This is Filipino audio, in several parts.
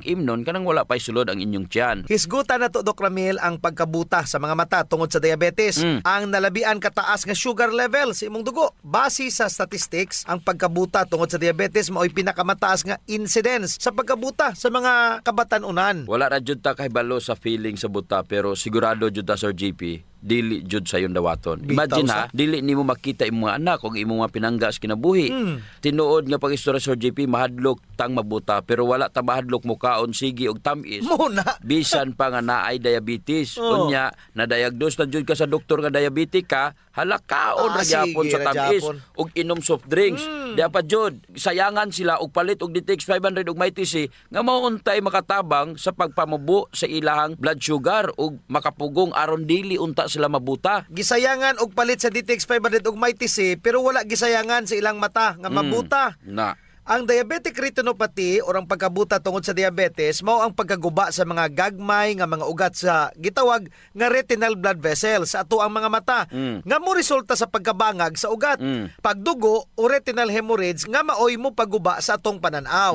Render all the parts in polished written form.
pag-imnon kanang wala pa'y sulod ang inyong tiyan. Hisgutan na to, Doc Ramil, ang pagkabuta sa mga mata tungod sa diabetes. Ang nalabian kataas nga sugar level sa imong dugo. Base sa statistics, ang pagkabuta tungod sa diabetes mao'y pinakamataas nga incidence sa pagkabuta sa mga kabatan-unan. Wala ra jud ta kay balo sa feeling sa buta pero sigurado jud ta, Sir GP, dili jud sa yung dawaton. Imagine ha, dili nimo makita imong mga anak o imong mga pinangga sa kinabuhi. Tinuod nga pag-istorya, Sir GP, mahadlok tang mabuta pero wala ta mahadlok mo kaon sige og tamis. Muna. Bisan pa nga naay diabetes. Unya na-diagnose na jud ka sa doktor nga diabetic ka, halakaon ra gyapon sa tamis og inom soft drinks. Diya pa jud sayangan sila og palit og DTX 500 og MyTC nga mauntay makatabang sa pagpamubo sa ilahang blood sugar ug makapugong aron dili unta sila mabuta. Gisayangan og palit sa DTX 500 og MyTC pero wala gisayangan sa ilang mata nga mabuta. Ang diabetic retinopathy o ang pagkabuta tungod sa diabetes mao ang pagkaguba sa mga gagmay nga mga ugat sa gitawag nga retinal blood vessels sa ato ang mga mata nga mo resulta sa pagkabangag sa ugat, pagdugo o retinal hemorrhage nga maoy mo paguba sa atong pananaw.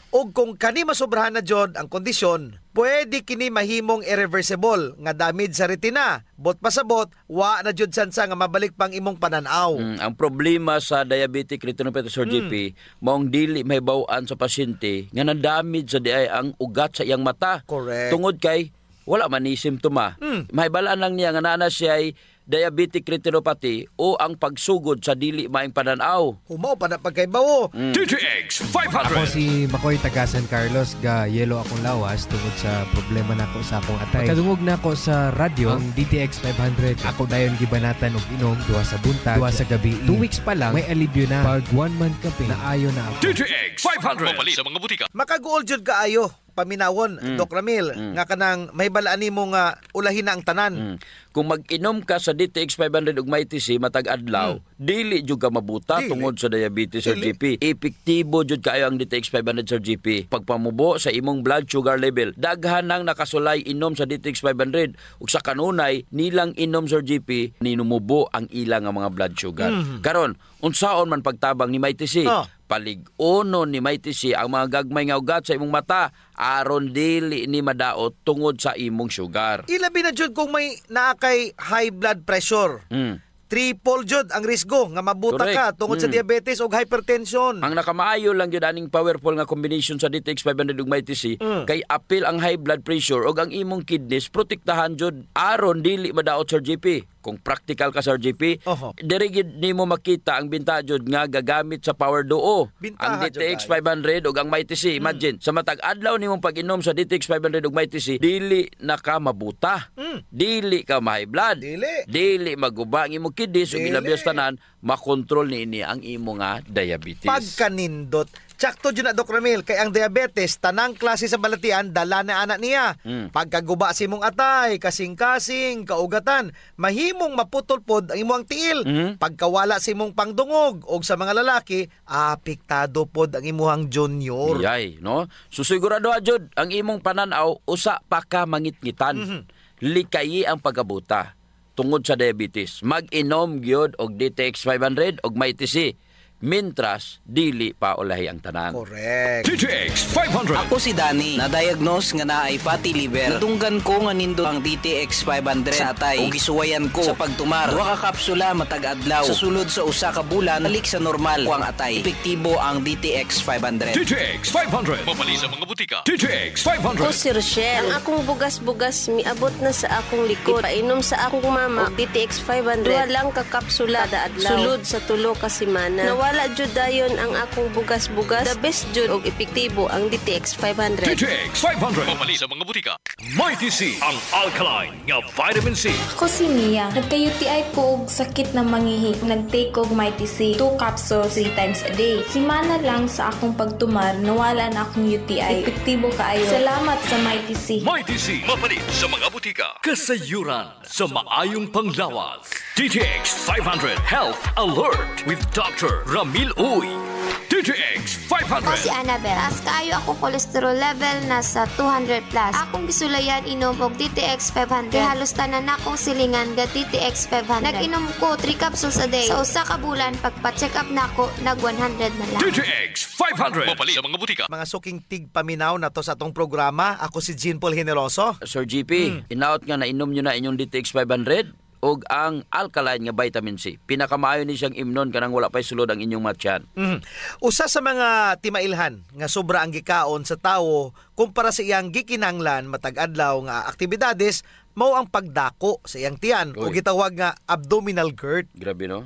Ug kung kani masobrahan na jud ang kondisyon, pwede kini mahimong irreversible nga damage sa retina. Bot pasabot, wa na jud sansa nga mabalik pang imong pananaw. Ang problema sa diabetic retinopathy, Sir GP, maong dili mahibaw-an sa pasyente nga na-damage sa diay ang ugat sa iyang mata. Correct. Tungod kay wala man ni simptoma. Mahibalaan lang niya nga naa siya ay diabetic retinopathy o ang pagsugod sa dili maayong pananaw. Humaw pa na pagkaibawo. DTX 500. Ako si Makoy taga San Carlos, ga yelo akong lawas tungod sa problema nako sa akong atay. Pagkadungog nako sa radyo ang DTX 500. Ako dayon gibanatan og inom duha sa buntag, duha sa gabi. 2 weeks pa lang may alibyo na. Pag 1 month kape na ayo na ako. DTX 500. Mapali sa mga butika. Makaguol jud kaayo paminawon, Doc Ramil, nga kanang may balaan nimo nga ulahin na ang tanan. Kung mag-inom ka sa DTX 500 ug MyTC matag adlaw, dili jud ka mabuta tungod sa diabetes, Sir GP. Epektibo jud kaayo ang DTX 500, Sir GP. Pagpamubo sa imong blood sugar level, daghan nang nakasulay inom sa DTX 500 ug sa kanunay nilang inom, Sir GP, ninumubo ang ilang nga mga blood sugar. Karon, unsaon man pagtabang ni MyTC? Palig-uno ni MyTC ang mga gagmay nga ugat sa imong mata aron dili ni madaot tungod sa imong sugar. Ilabi na jud kung may naakay high blood pressure. Triple jud ang risgo nga mabuta ka tungod sa diabetes o hypertension. Ang nakamaayo lang yun aning powerful nga combination sa DTX 500 ug MyTC kay apil ang high blood pressure ug ang imong kidneys protektahan jud aron dili madaot, Sir GP. Kung practical ka, Sir GP, diri gid nimo makita ang binta jud nga gagamit sa Power Duo. Ang DTX 500 ug ang MyTC. Imagine, sa matag adlaw nimong pag-inom sa DTX 500 ug MyTC, dili na ka mabuta. Dili ka ma-high blood. Dili maguba ang imong kidneys ug ilabios tanan makontrol niini ang imo nga diabetes. Pagkanindot, tsakto dyan na, Doc Ramil, kay ang diabetes, tanang klase sa balatian, dala na anak niya. Pagkaguba si mong atay, kasing-kasing, kaugatan, mahimong maputol pod ang imong tiil. Pagkawala si mong pangdungog, o sa mga lalaki, apektado pod ang imong junior. Yay, no? Susigurado jud ang imong pananaw, usa pa ka mangitngitan. Likayi ang pagabuta tungod sa diabetes. Mag-inom gyud og DTX 500 og MyTC. Mintras, dili pa ulahi ang tanan. Correct. DTX 500. Ako si Danny, na-diagnose nga naay fatty liver. Natunggan ko nga nindot ang DTX 500 sa atay. O gisuwayan ko sa pagtumar. Duha ka kapsula matag adlaw. Sa sulod sa usa ka bulan, balik sa normal ko ang atay. Epektibo ang DTX 500. DTX 500. Mapali sa mga butika. DTX 500. Ako si Rochelle. Ang akong bugas-bugas miabot na sa akong likod. Ipainom sa akong mama og DTX 500. Duha lang ka kapsula kada adlaw. Sulod sa tulo ka semana. Wala jud dayon ang akong bugas-bugas. The best jud og epektibo ang DTX 500. DTX 500. Mapali sa mga butika. MyTC, ang alkaline nga vitamin C. Ako si Mia. Nagka-UTI ko og sakit na mangihi. Nag-take og MyTC 2 capsules 3 times a day. Simana lang sa akong pagtumar, nawala na akong UTI. Epektibo kaayo. Salamat sa MyTC. MyTC, mapali sa mga butika. Kasayuran sa maayong panglawas. DTX 500 Health Alert with Dr. Ramil Uy. DTX 500. Ako si Annabel. Taas kaayo ako cholesterol level nasa 200 plus. Akong gisulayan inom og DTX 500. Kay halos tanan akong silingan ga DTX 500. Nag-inom ko 3 capsules a day. Sa usa ka bulan pagpa-check up nako nag 100 na lang. DTX 500. Mapali sa mga butika. Mga suking tigpaminaw na to sa atong programa. Ako si Jean Paul Generoso. Sir GP, inaot nga na inom nyo na inyong DTX 500 og ang alkaline nga vitamin C. Pinakamaayo ni siyang imnon kanang wala pay sulod ang inyong matyan. Usa sa mga timailhan nga sobra ang gikaon sa tawo kumpara sa iyang gikinanglan matag adlaw nga aktibidades mao ang pagdako sa iyang tiyan o gitawag nga abdominal GERD. Grabe no?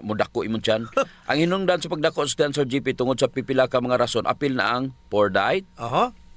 Mudako imong tiyan. Ang hinungdan sa pagdako sa tiyan, Sir GP, tungod sa pipila ka mga rason, apil na ang poor diet.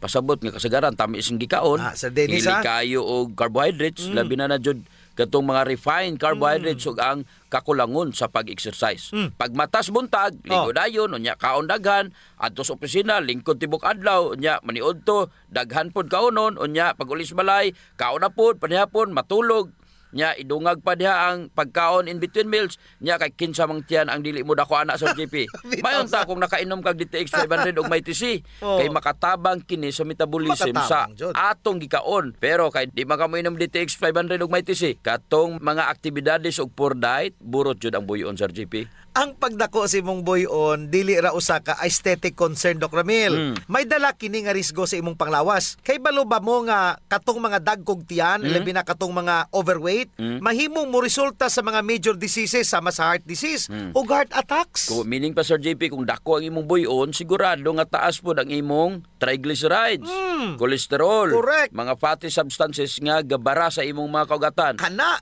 Pasabot nga kasagaran tamis ang gikaon. Sir Dennis, Hili kayo og carbohydrates, labi na jud katong mga refined carbohydrates ug ang kakulangon sa pag-exercise. Pag matas buntag, ligo dayon, unya kaon daghan, adto sa opisina, lingkod tibok adlaw, unya maniud to, daghan pod kaonon, unya pag ulis balay, kaon na pod, panihapon, matulog, nya idungag pa diha ang pagkaon in between meals, nya kay kinsa mang tiyan ang dili mo dako ana sa GP. Mayon ta kung nakainom kag DTX 500 og may TC, kay makatabang kini sa metabolism sa atong gikaon. Pero kay di man ka mo inom DTX 500 og may TC, katong mga aktibidades og poor diet, burot jud ang buyon sa GP. Ang pagdako si imong buyon dili ra usa ka aesthetic concern, Doc Ramil. May dala kini nga risgo sa imong panglawas. Kay balo ba mo nga katong mga dagkog tiyan, labi na katong mga overweight, mahimong mo resulta sa mga major diseases sama sa heart disease o heart attacks. Meaning pa, Sir JP, kung dako ang imong buyon, sigurado nga taas po ang imong triglycerides, cholesterol, mga fatty substances nga gabara sa imong mga kaugatan.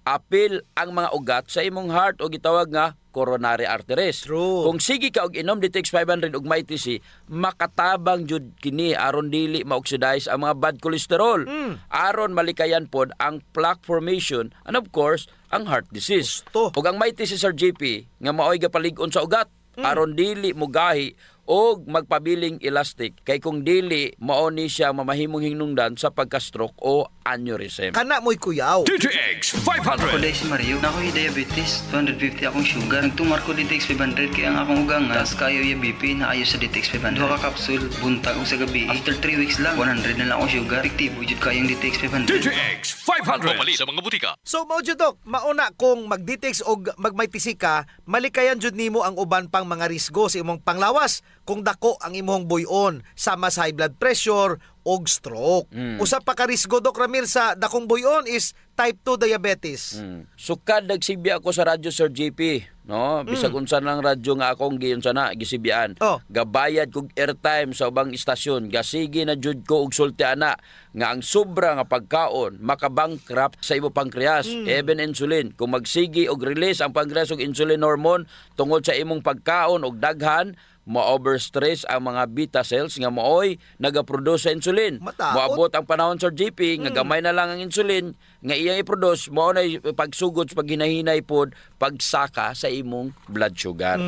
Apil ang mga ugat sa imong heart o gitawag nga coronary arteries. Kung sige ka og inom DTX 500 og may TC, makatabang jud kini aron dili ma-oxidize ang mga bad cholesterol. Aron malikayan pod ang plaque formation and of course, ang heart disease. Ug ang may TC, Sir JP, nga maoy gapalig-on sa ugat aron dili mugahi o magpabiling elastic kay kung dili mao ni siya mamahimong hinungdan sa pagka-stroke o aneurysm. Kana mo'y kuyaw. DTX 500. Ako si Mario, nako'y diabetes, 250 akong sugar. Nagtumar ko DTX 500 kaya ang akong ugang tas kayo yung BP na ayos sa DTX 500. Duha ka kapsul, buntag o sa gabi. After 3 weeks lang, 100 na lang akong sugar. Efektibo jud kayong DTX 500. DTX 500. Mapali sa mga butika. So mao jud, Dok, mauna kung mag-DTX o magmaytisi ka, malikayan jud nimo ang uban pang mga risgo sa imong panglawas kung dako ang imong buyon sama sa high blood pressure og stroke. Usa pa ka risgo, Doc Ramil, sa dakong buyon is type 2 diabetes. Sukad nagsibya ako sa radyo, Sir JP, no? Bisag unsa lang radyo nga akong giyon sana gisibyan. Gabayad kog airtime sa ubang istasyon, gasigi na jud ko og sulti ana nga ang sobra nga pagkaon makabankrupt sa imo pankreas, even insulin. Kung magsigi og release ang pankreas og insulin hormone tungod sa imong pagkaon og daghan, ma-overstress ang mga beta cells nga mooy nagaproduce sa insulin. Moabot ang panahon, Sir JP, nga gamay na lang ang insulin nga iyang i-produce, mao na pagsugod pag hinahinay pod pagsaka sa imong blood sugar.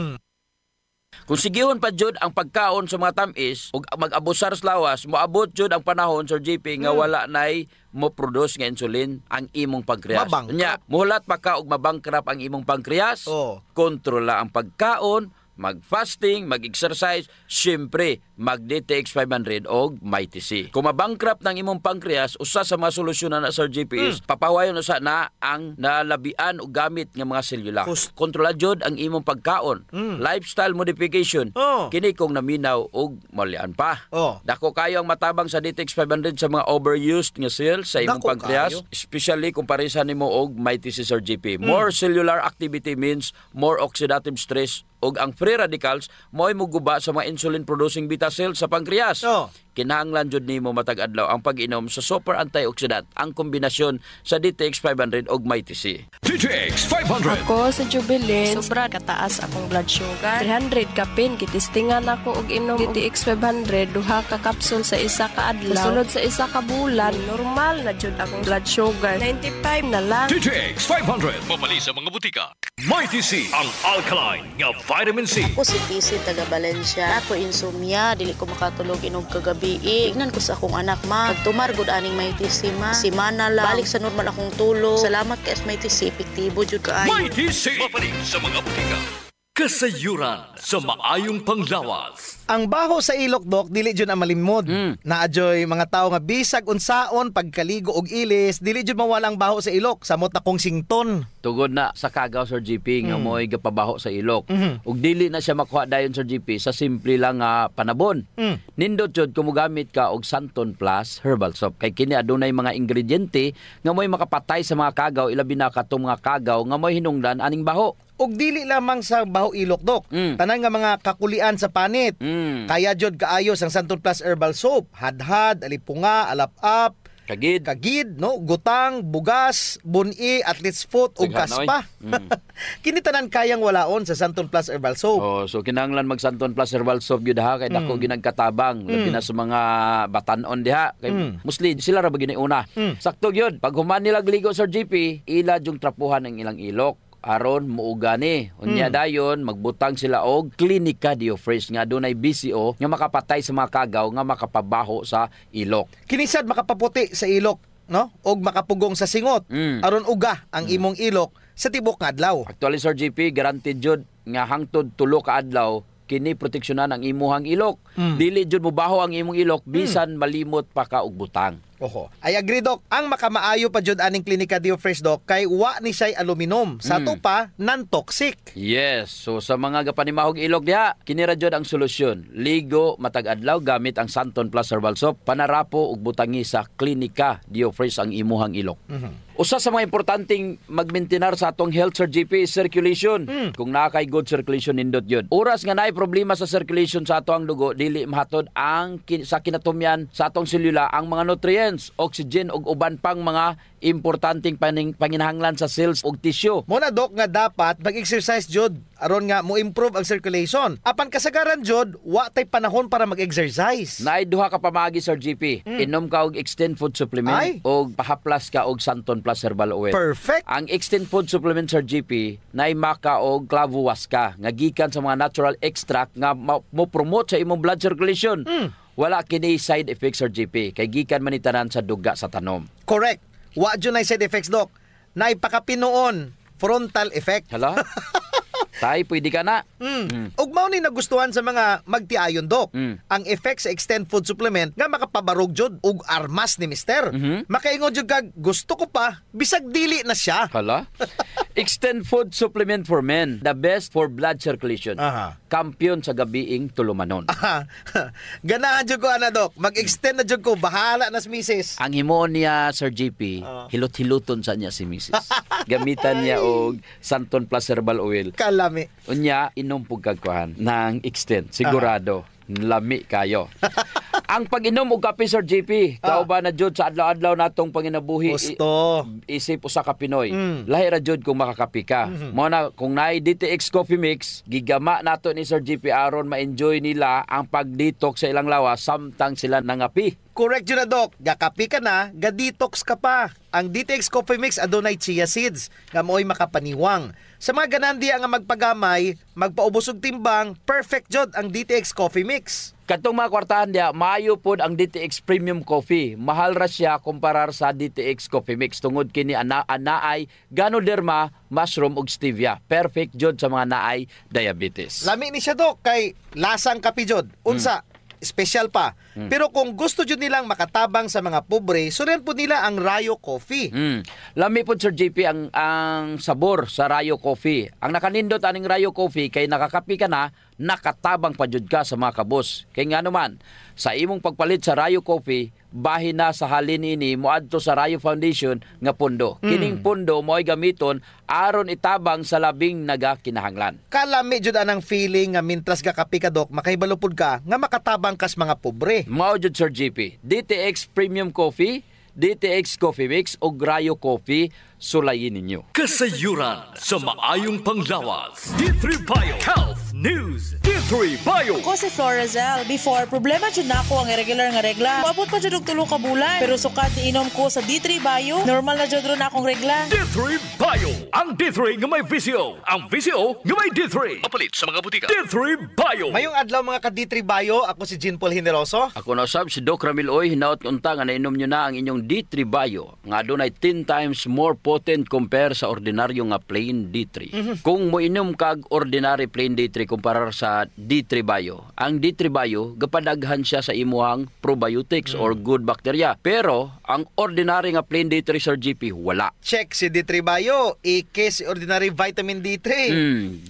Kung sigihon pa jud ang pagkaon sa mga tamis ug mag-abusar sa lawas, moabot jud ang panahon, Sir JP, nga wala nay mo produce nga insulin ang imong pankreas. Nya, muhulat pa ka og mabankrupt ang imong pankreas. Kontrola ang pagkaon, mag-fasting, mag-exercise, syempre, mag-DTX 500 o MyTC. Kung mabankrupt ng imong pankreas, usa sa mga solusyonan na, Sir JP, is papawayon usa na ang nalabian o gamit ng mga selula. Kontrola jud ang imong pagkaon. Lifestyle modification. Kini kung naminaw o malian pa. Dako kayo ang matabang sa DTX 500 sa mga overused nga cells sa imong pankreas, especially kung paresan nimo og MyTC, Sir JP. More cellular activity means more oxidative stress ug ang free radicals mo'y muguba sa mga insulin-producing beta cells sa pankreas. Kinahanglan jud nimo matag adlaw ang pag-inom sa super antioxidant, ang kombinasyon sa DTX 500 ug MyTC. DTX 500. Ako sa Jubilee, sobra kataas akong blood sugar. 300 kapin, kitistingan ako og inom DTX 500, duha ka kapsul sa isa ka adlaw. Sulod sa isa ka bulan, normal na jud akong blood sugar. 95 na lang. DTX 500. Mapali sa mga butika. MyTC, ang alkaline nga vitamin C. Ako si PC taga Valencia. Ako insomnia, dili ko makatulog inog kagabi. Ignan ko sa akong anak, ma. Pagtumar gud aning MyTC, ma. Simana lang. Balik sa normal akong tulog. Salamat kay MyTC, epektibo jud kaayo. MyTC, mapalik sa mga butika. Kasayuran sa maayong panglawas. Ang baho sa ilok, Dok, dili jud ang malimod. Naadyoy mga tao nga bisag unsaon pagkaligo og ilis, dili jud mawala ang baho sa ilok samot na kong sington. Tugod na sa kagaw, Sir GP, nga mo'y gapabaho sa ilok. Ug dili na siya makuha dayon, Sir GP, sa simple lang nga panabon. Nindot jud kumugamit ka og Santon Plus Herbal Soap. Kay kini adunay mga ingrediente nga mo'y makapatay sa mga kagaw, ilabi na katong mga kagaw nga mo'y hinungdan aning baho. Og dili lamang sa baho ilok, Dok. Tanan nga mga kakulian sa panit. Kaya jud kaayos ang Santon Plus Herbal Soap. Hadhad, alipunga, alap-ap, kagid, no, gutang, bugas, buni, athlete's foot ug kaspa. Kini tanan kayang walaon sa Santon Plus Herbal Soap. Oh, so kinahanglan mag Santon Plus Herbal Soap gyud ha kay dako ginagkatabang labi na sa mga batan-on diha kay mostly sila ra ba giniuna. Sakto gyud pag human nila ligo, Sir GP, ila jung trapuhan ang ilang ilok aron muuga ni. Unya dayon magbutang sila og Clinica Diofresh nga dunay BCO nga makapatay sa mga kagaw nga makapabaho sa ilok. Kinisad makapaputi sa ilok, no? Og makapugong sa singot aron uga ang imong ilok sa tibok nga adlaw. Actually, Sir GP, guaranteed jud nga hangtod 3 ka adlaw kini proteksyonan ang imuhang ilok. Dili jud mobaho ang imong ilok bisan malimot pa ka og butang. Oho. I agree, Dok. Ang makamaayo pa jud aning Clinica Diofresh, Dok, kay wa ni siya'y aluminum. Sa to pa, non-toxic. Yes. So sa mga gapanimahog ilok diha, kini ra jud ang solusyon. Ligo matag adlaw gamit ang Santon Plus Herbal Soap, panarapo ug butangi sa Clinica Diofresh ang imuhang ilok. Usa sa mga importanteng magmaintenar sa atong health, Sir GP, is circulation. Kung nakay good circulation nindot yun. Oras nga naay problema sa circulation sa atong dugo, dili mahatod ang sa kinatumyan sa atong selula ang mga nutrients, oxygen ug uban pang mga importanteng panginahanglan sa cells ug tissue. Muna, Dok, nga dapat mag-exercise jud aron nga mo improve ang circulation. Apan kasagaran jud, wa tay panahon para mag-exercise. Naay duha ka pamagi, Sir GP. Inom ka og Extend Food Supplement ug pahaplas ka og Santon Plus Herbal Oil. Perfect. Ang Extend Food Supplement, Sir GP, naay maka og clavo waska nga gikan sa mga natural extract nga mo promote sa imong blood circulation. Wala kini side effects, Sir GP, kay gikan man itanan sa duga sa tanom. Correct. Wa jud nay side effects, Dok. Naipakapinoon frontal effect. Hala? Tay, pwede ka na. Ug mao ni nagustuhan sa mga magtiayon, Dok. Ang effect sa Extend Food Supplement nga makapabarog jud ug armas ni Mister. Makaingon jud kag gusto ko pa bisag dili na siya. Hala? Extend Food Supplement for Men, the best for blood circulation. Kampiyon sa gabiing tulumanon. Ganahan jud ko, ana, Dok. Mag-extend na jud ko, bahala na si Mrs. Ang himo niya, Sir GP, hilot-hiluton sa niya si Mrs. Gamitan niya og Santon Plus Herbal Oil. Kalami. Unya, inom pug kagkuhan ng extend. Sigurado, lami kayo. Ang pag-inom og kape, Sir GP, kauban na jud sa adlaw-adlaw natong panginabuhi. Gusto. Isip usa ka Pinoy. Lahi ra jud kung makakapi ka. Mo na kung naay DTX Coffee Mix, gigama nato ni Sir GP aron ma-enjoy nila ang pag-detox sa ilang lawas samtang sila nangapi. Correct yun na, Dok. Gakapi ka na, ga-detox ka pa. Ang DTX Coffee Mix adunay chia seeds nga mo'y makapaniwang. Sa mga ganandiya nga magpagamay, magpaubos og timbang, perfect jud ang DTX Coffee Mix. Katong mga kwartahan diya, maayo pod ang DTX Premium Coffee. Mahal ra siya kumparar sa DTX Coffee Mix tungod kini anaay Ganoderma, mushroom ug stevia. Perfect jud sa mga naay diabetes. Lami ni siya, Dok, kay lasang kape jud. Unsa? Special pa. Pero kung gusto jud nilang makatabang sa mga pobre, surian po nila ang Rayo Coffee. Lami po, Sir JP, ang sabor sa Rayo Coffee. Ang nakanindot aning Rayo Coffee kay nakakapi ka na, nakatabang pa jud ka sa mga kabos. Kay nga naman, sa imong pagpalit sa Rayo Coffee, bahin na sa halin ini moadto sa Rayo Foundation nga pundo. Kining pundo mo'y gamiton aron itabang sa labing nagakinahanglan. Kalami jud anang feeling nga mintras gakapi ka, Dok, makahibalo pud ka nga makatabang kas mga pobre. Mao jud, Sir JP. DTX Premium Coffee, DTX Coffee Mix o Rayo Coffee, sulayin ninyo. Kasayuran sa maayong panglawas. D3 Bio Health News. D3 Bio. Ako si Florazel. Before, problema jud na ako ang irregular nga regla. Maabot pa jud og 3 ka bulan. Pero sukat ni inom ko sa D3 Bio, normal na jud ron akong regla. D3 Bio. Ang D3 nga may VCO. Ang VCO nga may D3. Mapalit sa mga butika. D3 Bio. Mayong adlaw mga ka-D3 Bio, ako si Jean Paul Generoso. Ako na usab si Doc Ramil Oy, hinaot unta nga nainom nyo na ang inyong D3 Bio nga adunay 10 times more potent compare sa ordinaryo nga plain D3. Kung mo inom kag ordinary plain D3 kumpara sa D3 Bio, ang D3 Bio gapadaghan siya sa imuhang probiotics or good bacteria. Pero ang ordinary nga plain D3 Sir GP wala. Check si D3 Bio, ike si ordinary vitamin D3.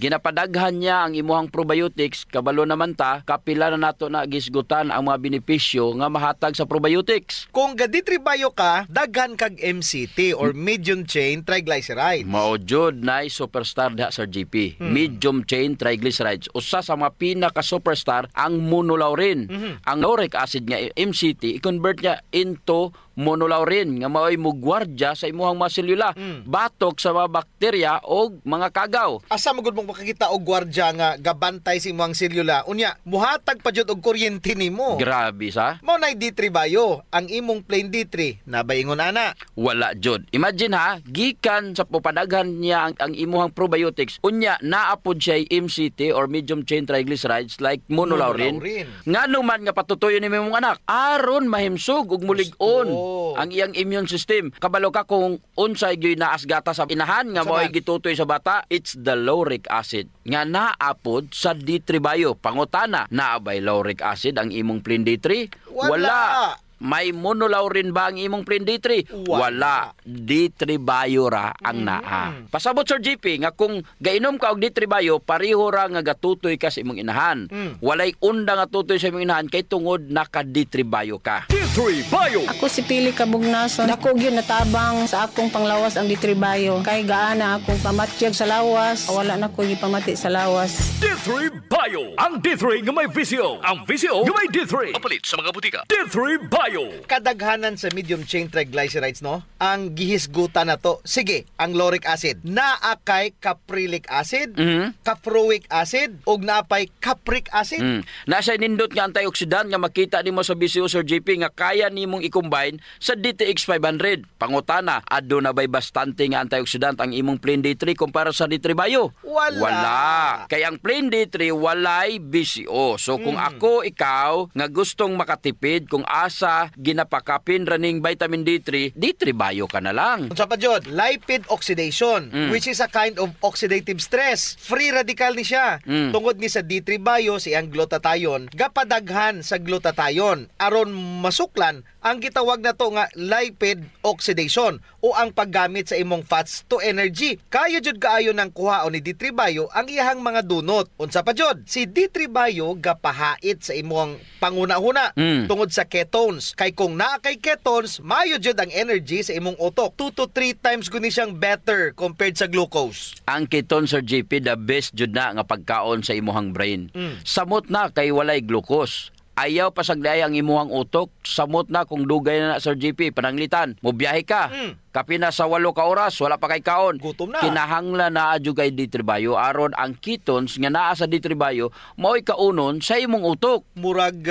Ginapadaghan niya ang imuhang probiotics, kabalo naman ta, kapila na nato na gisgutan ang mga benepisyo nga mahatag sa probiotics. Kung ga D3 Bio ka, daghan kag MCT or medium chain triglycerides. Mao jud na superstar diha Sir GP. Medium chain triglycerides. Usa sa mga pinaka-superstar ang monolaurin. Ang lauric acid nga MCT, i-convert niya into monolaurin nga mao'y mugwardya sa imuhang mga selula, batok sa mga bakterya o mga kagaw. Asa magud mong makakita og gwardya nga gabantay sa imong selula? Unya, muhatag pa jud og kuryente nimo. Grabe sa. Mao nay D3 Bio, ang imong plain D3 nabaingon ana. Wala jud. Imagine ha, gikan sa pupadaghan niya ang imuhang probiotics, unya naapod siya MCT or medium chain triglycerides like monolaurin. Ngano man nga patutoyon ni imong anak, aron mahimsog ug mulig-on ang iyang immune system. Kabalo ka kung unsay gyoy naasgata sa inahan nga mo'y gitutoy sa bata, it's the lauric acid nga naapod sa D3 Bio. Pangutana, naabay lauric acid ang imong plain D3? Wala. May monolaurin ba ang imong plain D3? Wala. D3 Bio ra ang naa. Pasabot Sir GP nga kung gainom ka og D3 Bio, pareho ra nga gatutoy ka sa imong inahan. Walay unda nga tutoy sa imong inahan kay tungod naka D3 Bio ka. D3 Bio. Ako si Pili Kabugnason. Dako gyud natabang sa akong panglawas ang D3 Bio. Kay gaana akong pamatyag sa lawas, wala na ko gipamati sa lawas. D3 Bio. Ang D3 nga may VCO. Ang VCO nga may D3. Mapalit sa mga butika. D3 Bio. Kadaghanan sa medium chain triglycerides, no? Ang gihisgutan na to. Sige, ang lauric acid. Naakay caprylic acid, caproic acid, ug naapay capric acid. Nasa nindot nga antioxidant nga makita nimo sa BCO Sir GP nga kaya nimong i-combine sa DTX 500. Pangutana, adto na bay bastante nga antioxidant ang imong plain D3 kumpara sa D3 Bio? Wala. Kaya ang plain D3 walay BCO. So kung ako, ikaw, nga gustong makatipid kung asa ginapakapin raning vitamin D3, D3 Bio ka na lang. Unsa pa jud? Lipid oxidation, which is a kind of oxidative stress. Free radical ni siya. Tungod ni sa D3 Bio si ang glutathione, gapadaghan sa glutathione aron masuklan ang gitawag na to nga lipid oxidation o ang paggamit sa imong fats to energy. Kayo jud kaayo ng kuhaon ni D3 Bio ang iyahang mga dunot. Unsa pa jud? Si D3 Bio gapahait sa imong panguna-huna tungod sa ketones. Kay kung naa kay ketones, mayo jud ang energy sa imong utok. 2 to 3 times guni siyang better compared sa glucose. Ang ketone Sir GP the best jud na nga pagkaon sa imuhang brain. Samot na kay walay glucose. Ayaw pasagday ang imuhang utok, samot na kung dugay na Sir GP, pananglitan, mobiyahe ka. Kapina sa 8 ka oras, wala pa kay kaon. Gutom na. Kinahanglan na adyo kay D3 Bio aron ang ketones nga naa sa D3 Bio mao'y kaunon sa imong utok. Murag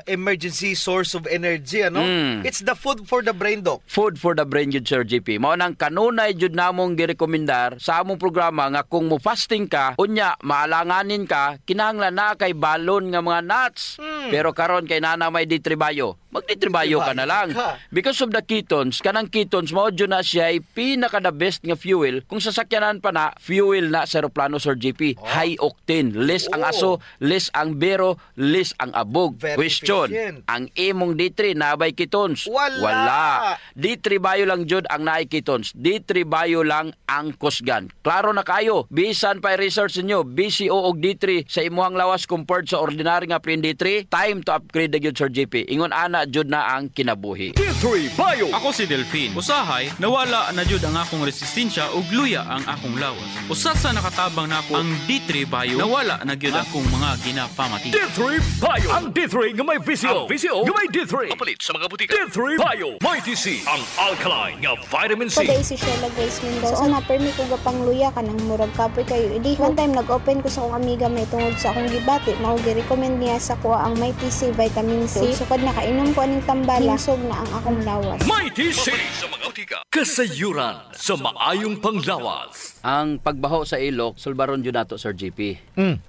emergency source of energy, ano? It's the food for the brain, Doc. Food for the brain jud Sir GP. Mao nang kanunay jud namong girekomendar sa among programa nga kung mo fasting ka, unya maalanganin ka, kinahanglan na kay balon nga mga nuts. Pero karon kay nana may D3 Bio, mag D3 Bio ka na lang. Because of the ketones, kanang ketones mao jud na siya ay pinaka the best nga fuel. Kung sasakyanan pa na, fuel na sa aeroplano Sir GP. High octane, less ang aso, less ang bero, less ang abog. Very Question, efficient. ang imong D3 nabay ketones? Wala. D3 Bio lang jud ang naay ketones. D3 Bio lang ang kusgan. Klaro na kayo. Bisan pa research niyo BCO og D3 sa imuhang lawas compared sa ordinary nga plain D3, time to upgrade na gyud Sir GP. Ingon ana huna jud na ang kinabuhi. D3 Bio. Ako si Delphine. Usahay, nawala na jud ang akong resistensya ug luya ang akong lawas. Usa sa nakatabang nako ang D3 Bio, nawala na gyud akong mga ginapamati. D3 Bio. Ang D3 nga may visio. Ang visio nga may D3. Mapalit sa mga butika. D3 Bio. Mighty C. Ang alkaline nga vitamin C. Paday si Sheila Grace Mendoza. So, na-permi ko gapang luya ka ng murag kapoy kayo. Idi, one time nag-open ko sa akong amiga may tungod sa akong gibati. Mao gi-recommend niya sa kuha ang Mighty C vitamin C. Sukad nakainom ko aning tambala, hinsog na ang akong lawas. Mighty C. Sa mga butika. Kasayuran sa maayong panglawas. Ang pagbaho sa ilok, sulbaron jud nato Sir GP.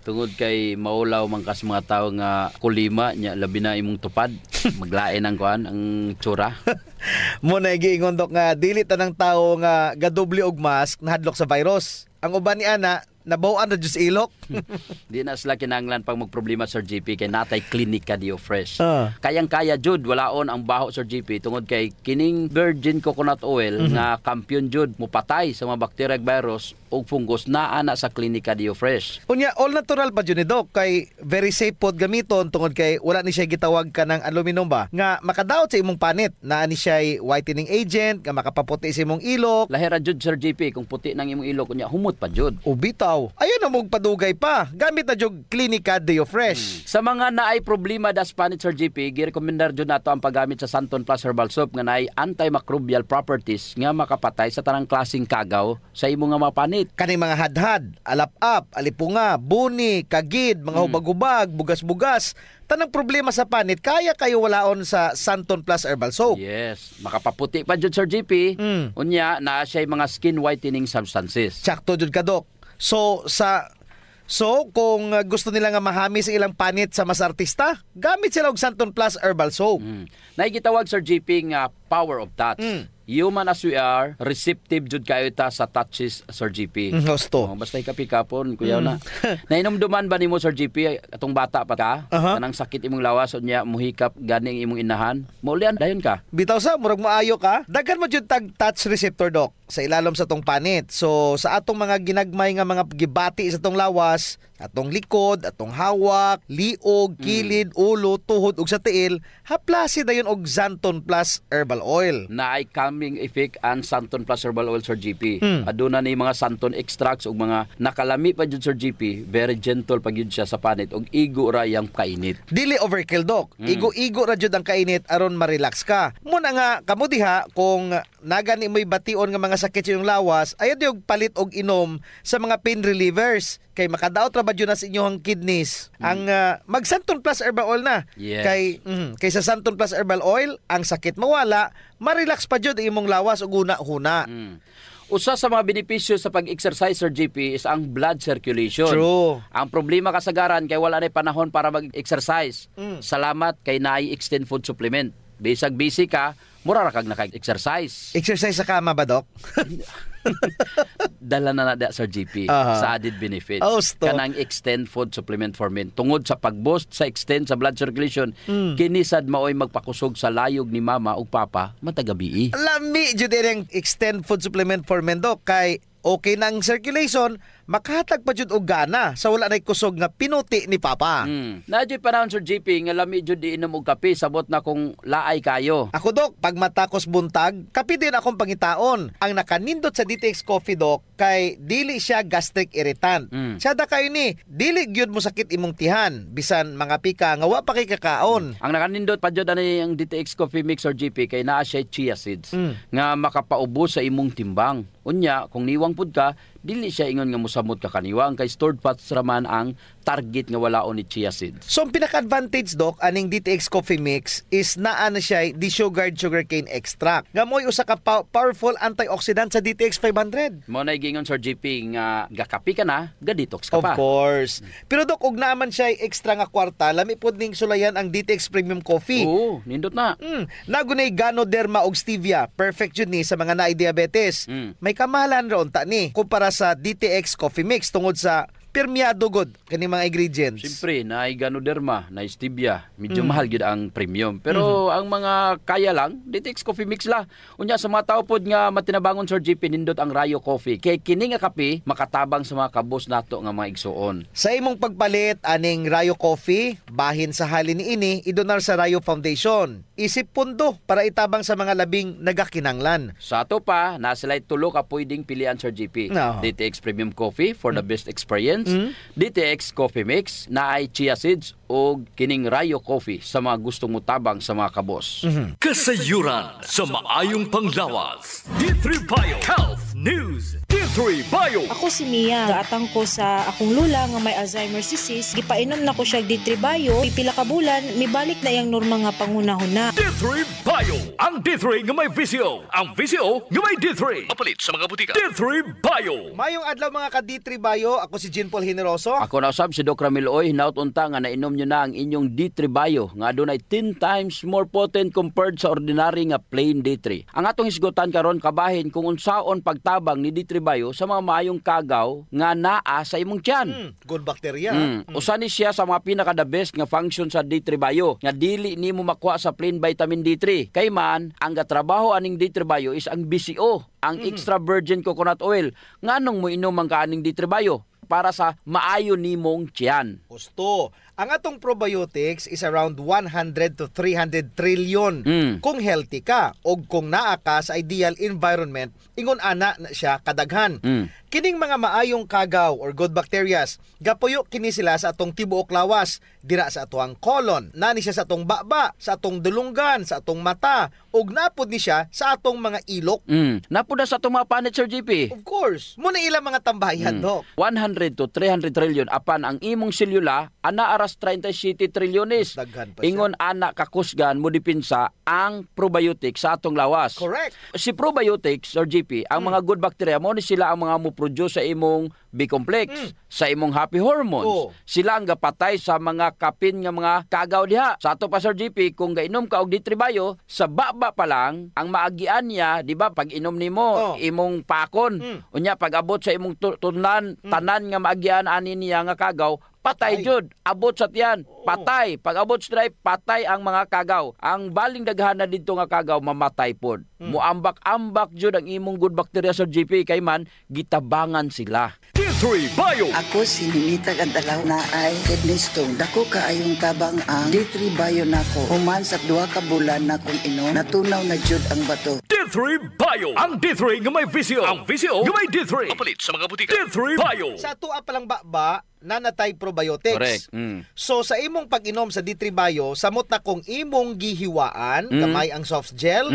Tungod kay maulaw man kas mga tawo nga kulima nya labi na imong tupad, maglain ang kuan ang tsura. Mo na giingon dok nga dili tanang tawo nga gadoble og mask nahadlok sa virus. Ang uban ni ana nabawaan na jud sa ilok. Di na sila kinahanglan pag magproblema Sir GP kay natay klinika Dio Fresh. Kayang-kaya jud walaon ang baho Sir GP tungod kay kining virgin coconut oil nga kampiyon jud mupatay sa mga bacteria virus ug fungus naa na sa klinika Dio Fresh. Unya all natural pa jud ni dok kay very safe pod gamiton tungod kay wala ni siya gitawag ka ng aluminum ba nga makadaot sa imong panit. Naa ni siya whitening agent nga makapaputi sa imong ilok. Lahira jud Sir GP kung puti nang imong ilok unya humot pa jud. Ubitaw. Ayun na mong padugay pa. Gamit na jud klinika Dio Fresh. Sa mga naay problema das panit Sir GP, girekomendar jud nato ang paggamit sa Santon Plus Herbal Soap nga naay antimicrobial properties nga makapatay sa tanang klaseng kagaw sa imong nga mga panit. Kaning mga hadhad, alap-ap, alipunga, buni, kagid, mga hubag-hubag, bugas-bugas, tanang problema sa panit, kaya kayo walaon sa Santon Plus Herbal Soap. Yes, makapaputi pa jud Sir GP. Unya na siya mga skin whitening substances. Sakto jud ka dok. So kung gusto nila nga mahamis ang ilang panit sa mas artista, gamit sila og Santon Plus Herbal Soap. Naigitawag Sir GP nga power of touch. Human as we are, receptive jud kayo ta sa touches Sir GP. Gusto. Basta ikapikapon, kuyaw na. Nainomduman ba nimo Sir GP atong bata pa ka? Kanang sakit imong lawas unya muhikap ganing imong inahan. Maulian dayon ka. Bitaw sa murag maayo ka. Daghan mo jud tag touch receptor dok sa ilalom sa tong panit. So sa atong mga ginagmay nga mga gibati sa tong lawas, atong likod, atong hawak, liog, kilid, ulo, tuhod ug sa tiil, haplasi dayon og Santon Plus Herbal Oil. Naay calming effect ang Santon Plus Herbal Oil Sir GP. Aduna ni mga Santon extracts ug mga nakalami pa jud Sir GP, very gentle pa gyud siya sa panit ug igo ra yang kainit. Dili overkill dok. Igo-igo ra jud ang kainit aron ma-relax ka. Muna nga kamo diha kung nagani mo'y bation nga mga sakit sa iyong lawas, ayod yung palit og inom sa mga pain relievers. Kay makadaot ra ba jud na sa inyong kidneys ang mag Santon Plus Herbal Oil na. Yes. Kay sa Santon Plus Herbal Oil ang sakit mawala, ma-relax pa jud imong lawas ug una-huna. Usa sa mga benepisyo sa pag-exercise Sir GP is ang blood circulation. True. Ang problema kasagaran kay wala na panahon para mag-exercise. Salamat kay naay extend food supplement. Bisag busy ka, mura ra kag naka-exercise. Exercise sa kama ba dok? Dala na Sir GP sa added benefits. Kanang extend food supplement for men. Tungod sa pag-boost sa extend sa blood circulation, kinisad maoy magpakusog sa layog ni mama ug papa matagabi. Lami jud ang extend food supplement for men dok kay okay nang circulation, makahatag pa jud og gana sa wala nay kusog nga pinuti ni papa. Nadyo panahon Sir GP nga lami jud iinom og kape sabot na kung laay kayo. Ako dok, pag matakos buntag, kape din akong pangitaon. Ang nakanindot sa DTX Coffee dok kay dili siya gastric irritant. Siya da kayo ni, dili gyud mo sakit imong tihan bisan mga pika nga wa pa kay kakaon. Ang nakanindot pa jud ani ang DTX Coffee Mix Sir GP kay naa siya chia seeds nga makapaubos sa imong timbang. Unya, kung niwang pud ka, dili siya ingon nga mosamot ka kaniwang kay stored fats raman ang target nga walaon ni chia seeds. So ang pinaka-advantage dok aning DTX Coffee Mix is naa na siya desugared sugarcane extract. Nga mo'y usa ka powerful antioxidant sa DTX 500. Mo na gingon Sir GP nga gakapi ka na, ga-detox ka pa. Of course. Pero dok, og naaman siya extra nga kwarta, lami pod ning sulayan ang DTX Premium Coffee. Oo, nindot na. Nagunay Ganoderma og stevia, perfect jud ni sa mga naay diabetes. May kamahalan ra unta ni kumpara sa DTX Coffee Mix tungod sa Permiado god kani mga ingredients. Siyempre, na Ganoderma, na Stevia, medyo mahal gid ang premium. Pero ang mga kaya lang, DTX Coffee Mix la. Unya sa mga tao pod nga matinabangon Sir JP nindot ang Rayo Coffee. Kay kini nga kape makatabang sa mga kabos nato nga mga igsuon. Sa imong pagpalit aning Rayo Coffee, bahin sa halin niini idonar sa Rayo Foundation. Isip pundo para itabang sa mga labing nagakinanglan. Sa ato pa, na sila'y tulo ka pwedeng pilian Sir JP. No. DTX Premium Coffee for the best experience. DTX Coffee Mix na ay chia seeds o kining Rayo Coffee sa mga gustong mutabang sa mga kabos. Kasayuran sa maayong panglawas. D3 Bio Health News. D3 Bio. Ako si Mia. Gaatang ko sa akong lula nga may Alzheimer's disease. Gipainom na ko siya D3 Bio. Pipila ka bulan, mibalik na yang norma nga pangunahuna. D3 Bio. Ang D3 nga may VCO. Ang VCO nga may D3. Mapalit sa mga butika. D3 Bio. Mayong adlaw mga ka D3 Bio, ako si Jean Paul Generoso. Ako na usab si Doc Ramil Oy, hinaut unta nga nainom nyo na ang inyong D3 Bio nga adunay 10 times more potent compared sa ordinary nga plain D3. Ang atong hisgutan karon kabahin kung unsaon pagtabang ni D3 Bio sa mga maayong kagaw nga naa sa imong tiyan. Good bacteria. Usa ni siya sa mga pinaka the best nga function sa D3 Bio nga dili nimo makuha sa plain vitamin D3. Kay man ang gatrabaho aning D3 Bio is ang BCO, ang extra virgin coconut oil. Nganong mo inom ang kaaning D3 Bio? Para sa maayo nimong tiyan. Gusto. Ang atong probiotics is around 100 to 300 trillion kung healthy ka o kung naa ka sa ideal environment, ingon ana na siya kadaghan. Kining mga maayong kagaw or good bacterias, gapuyo kini sila sa atong tibuok lawas, dira sa atong colon, nani siya sa atong baba, sa atong dulunggan, sa atong mata, ug napod ni siya sa atong mga ilok. Napod na sa atong mga panit, Sir JP. Of course. Muna ilang mga tambayan, Dok. 100 to 300 trillion apan ang imong selula ana aras 37 trilyones. Ingon ana kakusgan mo dipinsa ang probiotics sa atong lawas. Correct. Si probiotics or GP, ang mga good bacteria mo ni sila ang mga mo-produce sa imong B-complex, sa imong happy hormones. Sila ang gapatay sa mga kapin nga mga kagaw diha. Sa ato pa Sir GP, kung gainom ka og D3 Bio, sa baba pa lang ang maagian niya, di ba, pag inom nimo imong pakon. Unya pag abot sa imong tunlan, tanan nga maagian ani niya nga kagaw, patay jud, abot sa tiyan, patay. Pag abot sa drive, patay ang mga kagaw. Ang baling daghan na dito nga kagaw, mamatay pod. Muambak-ambak jud ang imong good bacteria sa GP, kay man, gitabangan sila. D3 Bio. Ako si Ninita Gandalaw na ay kidney stone. Dako kaayong tabang ang D3 Bio nako. Human sa 2 ka bulan na kung inom, natunaw na jud ang bato. D3 Bio. Ang D3 nga may VCO. Ang VCO nga may D3. Mapalit sa mga butika. D3 Bio. Sa tuwa pa lang ba nanatay probiotics. Correct. So sa imong pag-inom sa D3 Bio, samot na kung imong gihiwaan, kamay ang soft gel,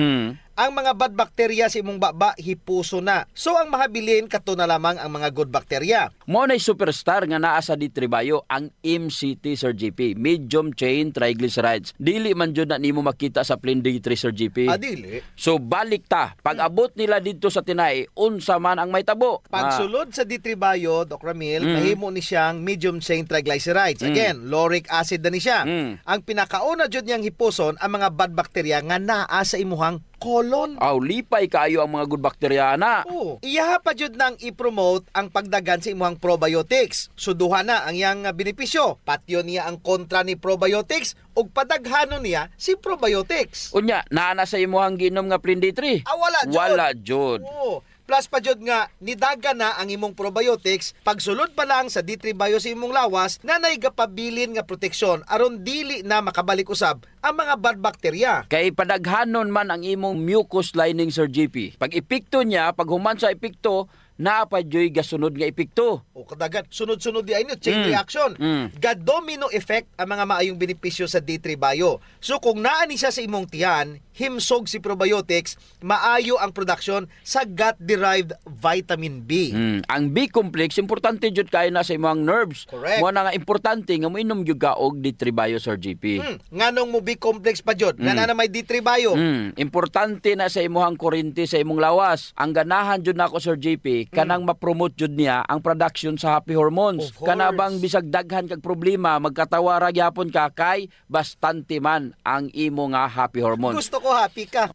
ang mga bad bacteria sa imong baba hipuso na. So ang mahabilin kato na lamang ang mga good bacteria. Mo na superstar nga naa sa D3 Bio ang MCT Sir GP, medium chain triglycerides. Dili man jud na nimo makita sa plain D3 Sir GP. Dili. So balik ta, pag abot nila dito sa tinay, unsa man ang may tabo. Pagsulod sa D3 Bio, Doc Ramil, mahimo ni siyang medium chain triglycerides. Again, lauric acid na ni siya. Ang pinakauna jud niyang hipuson ang mga bad bacteria nga naa sa imuhang colon. Lipay kaayo ang mga good bacteria na. Iyaha pa jud nang i-promote ang pagdagan sa imuhang probiotics. Suduha na ang iyang benepisyo. Patyo niya ang kontra ni probiotics ug padaghano niya si probiotics. Unya, naa sa imuhang ginom nga plain D3. Wala jud. Plus pa jud nga nidaga na ang imong probiotics pagsulod pa lang sa D3 Bio sa imong lawas na naigapabilin nga proteksyon aron dili na makabalik usab ang mga bad bacteria. Kay padaghanon man ang imong mucus lining Sir GP. Pag epekto niya, pag human sa epekto, naa pa joy gasunod nga epekto. Kadagat sunod-sunod di ayno chain reaction. Ga-domino effect ang mga maayong benepisyo sa D3 Bio. So kung naa ni siya sa imong tiyan, himsog si probiotics, maayo ang production sa gut-derived vitamin B. Ang B-complex, importante jud kayo na sa imong nerves. Correct. Mo na nga importante nga mo inom jud ka og D3 Bio Sir GP. Nganong mo B-complex pa jud? Nga na may D3 Bio. Importante na sa imong kurente sa imong lawas. Ang ganahan jud nako Sir GP, kanang ma-promote jud niya ang production sa happy hormones. Kanabang bisag daghan kag problema, magkatawara gyapon ka kay bastante man ang imo nga happy hormones. Gusto ko happy ka.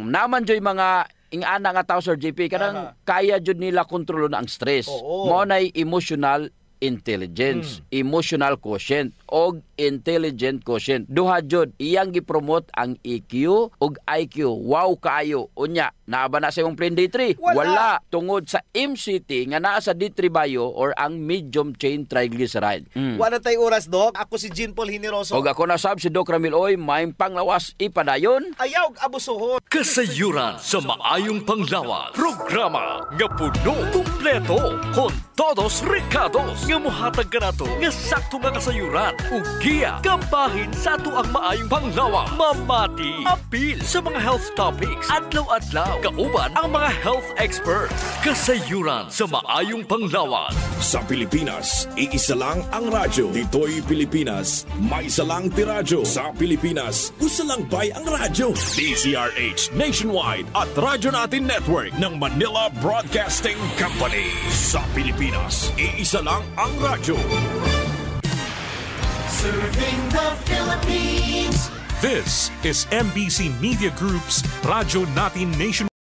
Naman joy mga ingana nga tao Sir JP, kanang kaya jud nila kontrolon ang stress. Mo nay emotional intelligence, emotional quotient og intelligent quotient. Duha jud iyang gipromote ang EQ ug IQ. Wow kaayo. Unya, naaba na sa imong plain D3? Wala. Tungod sa MCT nga naa sa D3 bio or ang medium chain triglyceride. Wala tay oras, Doc. Ako si Jean Paul Hineroso. Og ako na sab si Doc Ramil Oy, may panglawas ipadayon. Ayaw abusuhon. Kasayuran sa maayong panglawas. Programa nga puno, kumpleto, con todos recados nga mohatag kanato nga sakto nga kasayuran ug giya kabahin sa ato ang maayong panglawas. Mamati, apil sa mga health topics, adlaw-adlaw, kauban ang mga health experts. Kasayuran sa maayong panglawas. Sa Pilipinas, iisa lang ang radyo. Dito'y Pilipinas, may isa lang tiradyo. Sa Pilipinas, usa lang bay ang radyo. DZRH Nationwide at Radyo Natin Network ng Manila Broadcasting Company. Sa Pilipinas, iisa lang ang radyo. Serving the Philippines. This is MBC Media Group's Radyo Natin Nationwide.